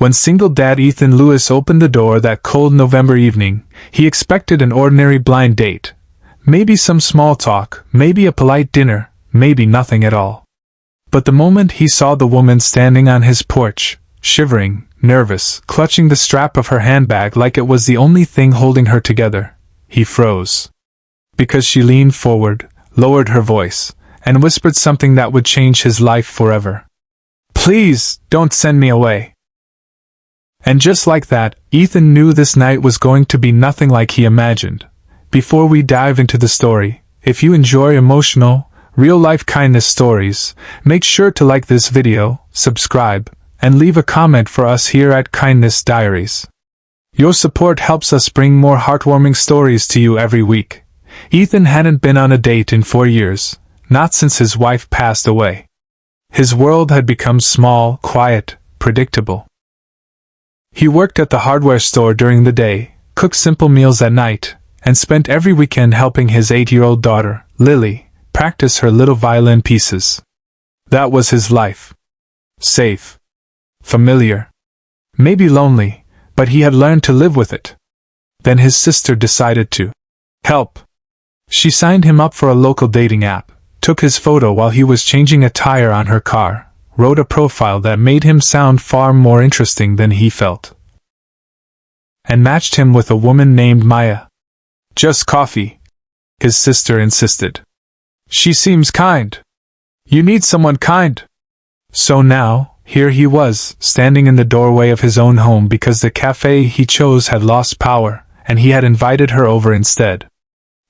When single dad Ethan Lewis opened the door that cold November evening, he expected an ordinary blind date. Maybe some small talk, maybe a polite dinner, maybe nothing at all. But the moment he saw the woman standing on his porch, shivering, nervous, clutching the strap of her handbag like it was the only thing holding her together, he froze. Because she leaned forward, lowered her voice, and whispered something that would change his life forever. "Please, don't send me away." And just like that, Ethan knew this night was going to be nothing like he imagined. Before we dive into the story, if you enjoy emotional, real-life kindness stories, make sure to like this video, subscribe, and leave a comment for us here at Kindness Diaries. Your support helps us bring more heartwarming stories to you every week. Ethan hadn't been on a date in 4 years, not since his wife passed away. His world had become small, quiet, predictable. He worked at the hardware store during the day, cooked simple meals at night, and spent every weekend helping his 8-year-old daughter, Lily, practice her little violin pieces. That was his life. Safe. Familiar. Maybe lonely, but he had learned to live with it. Then his sister decided to help. She signed him up for a local dating app, took his photo while he was changing a tire on her car, wrote a profile that made him sound far more interesting than he felt, and matched him with a woman named Maya. "Just coffee," his sister insisted. "She seems kind. You need someone kind." So now, here he was, standing in the doorway of his own home because the cafe he chose had lost power, and he had invited her over instead.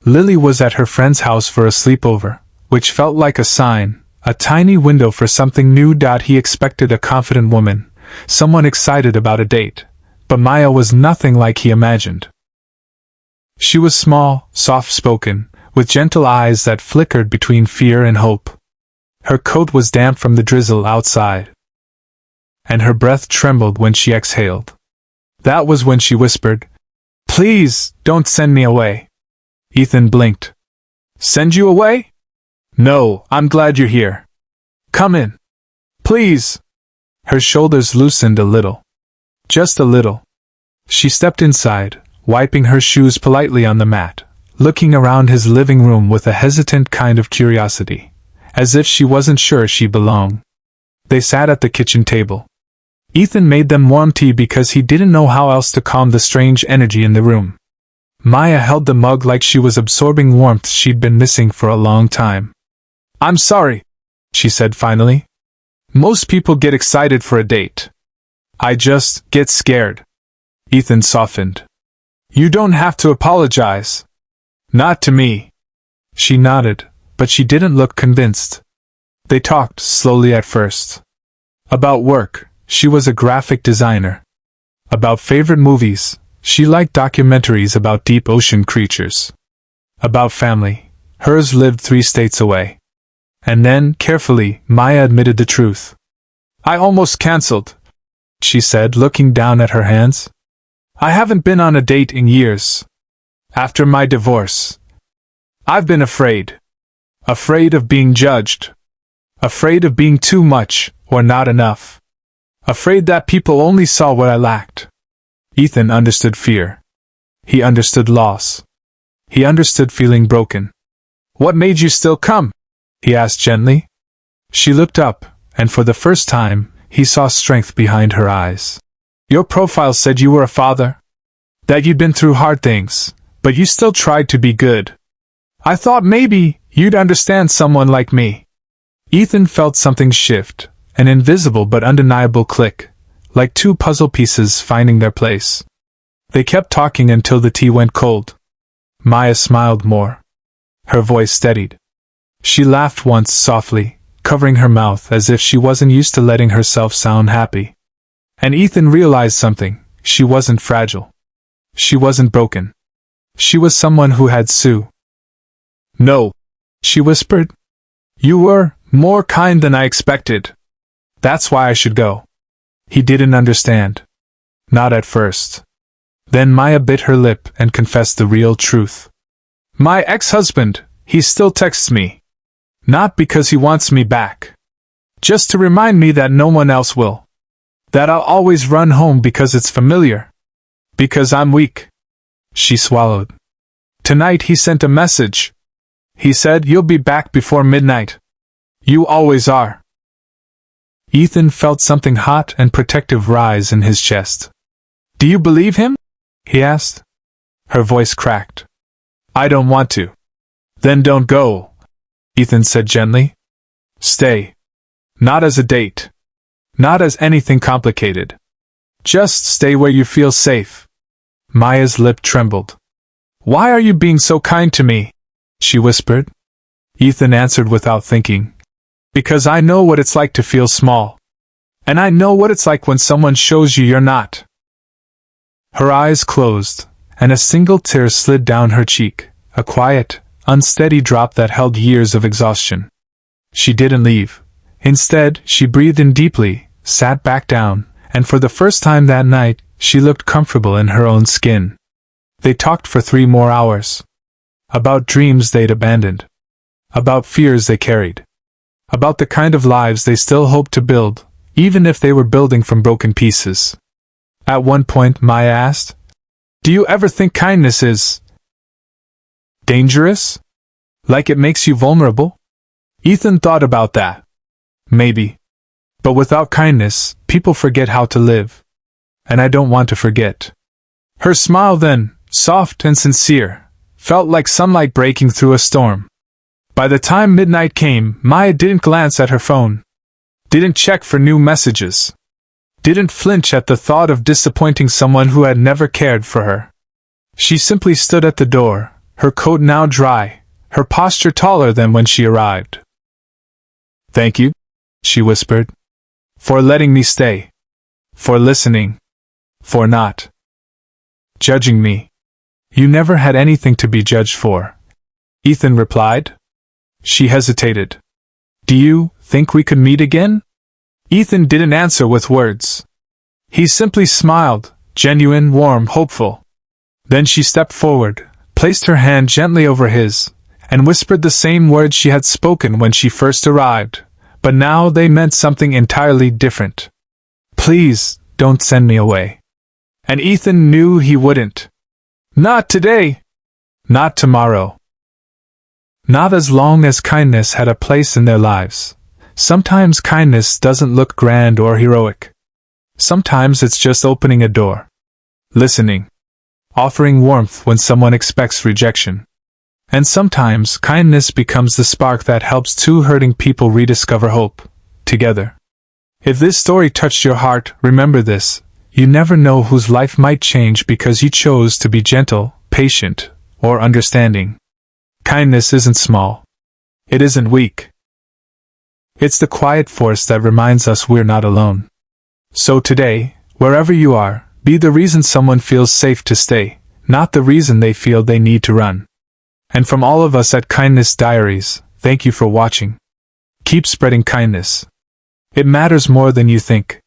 Lily was at her friend's house for a sleepover, which felt like a sign, a tiny window for something new. He expected a confident woman, someone excited about a date, but Maya was nothing like he imagined. She was small, soft-spoken, with gentle eyes that flickered between fear and hope. Her coat was damp from the drizzle outside, and her breath trembled when she exhaled. That was when she whispered, "Please, don't send me away." Ethan blinked. "Send you away? No, I'm glad you're here. Come in. Please." Her shoulders loosened a little. Just a little. She stepped inside, wiping her shoes politely on the mat, looking around his living room with a hesitant kind of curiosity, as if she wasn't sure she belonged. They sat at the kitchen table. Ethan made them warm tea because he didn't know how else to calm the strange energy in the room. Maya held the mug like she was absorbing warmth she'd been missing for a long time. "I'm sorry," she said finally. "Most people get excited for a date. I just get scared." Ethan softened. "You don't have to apologize. Not to me." She nodded, but she didn't look convinced. They talked slowly at first. About work, she was a graphic designer. About favorite movies, she liked documentaries about deep ocean creatures. About family, hers lived 3 states away. And then, carefully, Maya admitted the truth. "I almost canceled," she said, looking down at her hands. "I haven't been on a date in years. After my divorce. I've been afraid. Afraid of being judged. Afraid of being too much, or not enough. Afraid that people only saw what I lacked." Ethan understood fear. He understood loss. He understood feeling broken. "What made you still come?" he asked gently. She looked up, and for the first time, he saw strength behind her eyes. "Your profile said you were a father. That you'd been through hard things, but you still tried to be good. I thought maybe you'd understand someone like me." Ethan felt something shift, an invisible but undeniable click, like 2 puzzle pieces finding their place. They kept talking until the tea went cold. Maya smiled more. Her voice steadied. She laughed once softly, covering her mouth as if she wasn't used to letting herself sound happy. And Ethan realized something. She wasn't fragile. She wasn't broken. She was someone who had Sue. "No," she whispered. "You were more kind than I expected. That's why I should go." He didn't understand. Not at first. Then Maya bit her lip and confessed the real truth. "My ex-husband, he still texts me. Not because he wants me back. Just to remind me that no one else will. That I'll always run home because it's familiar. Because I'm weak. She swallowed. Tonight he sent a message. He said, "You'll be back before midnight. You always are." Ethan felt something hot and protective rise in his chest. "Do you believe him?" he asked. Her voice cracked. "I don't want to." "Then don't go," Ethan said gently. "Stay. Not as a date. Not as anything complicated. Just stay where you feel safe." Maya's lip trembled. "Why are you being so kind to me?" she whispered. Ethan answered without thinking. "Because I know what it's like to feel small. And I know what it's like when someone shows you you're not." Her eyes closed, and a single tear slid down her cheek, a quiet, unsteady drop that held years of exhaustion. She didn't leave. Instead, she breathed in deeply, sat back down, and for the first time that night, she looked comfortable in her own skin. They talked for 3 more hours. About dreams they'd abandoned. About fears they carried. About the kind of lives they still hoped to build, even if they were building from broken pieces. At one point, Maya asked, "Do you ever think kindness is dangerous? Like it makes you vulnerable?" Ethan thought about that. Maybe. But without kindness, people forget how to live. And I don't want to forget. Her smile then, soft and sincere, felt like sunlight breaking through a storm. By the time midnight came, Maya didn't glance at her phone. Didn't check for new messages. Didn't flinch at the thought of disappointing someone who had never cared for her. She simply stood at the door, her coat now dry, her posture taller than when she arrived. "Thank you," she whispered. "For letting me stay. For listening. For not judging me." "You never had anything to be judged for," Ethan replied. She hesitated. "Do you think we could meet again?" Ethan didn't answer with words. He simply smiled, genuine, warm, hopeful. Then she stepped forward, placed her hand gently over his, and whispered the same words she had spoken when she first arrived, but now they meant something entirely different. "Please, don't send me away." And Ethan knew he wouldn't. Not today. Not tomorrow. Not as long as kindness had a place in their lives. Sometimes kindness doesn't look grand or heroic. Sometimes it's just opening a door. Listening. Offering warmth when someone expects rejection. And sometimes kindness becomes the spark that helps 2 hurting people rediscover hope, together. If this story touched your heart, remember this: you never know whose life might change because you chose to be gentle, patient, or understanding. Kindness isn't small. It isn't weak. It's the quiet force that reminds us we're not alone. So today, wherever you are, be the reason someone feels safe to stay, not the reason they feel they need to run. And from all of us at Kindness Diaries, thank you for watching. Keep spreading kindness. It matters more than you think.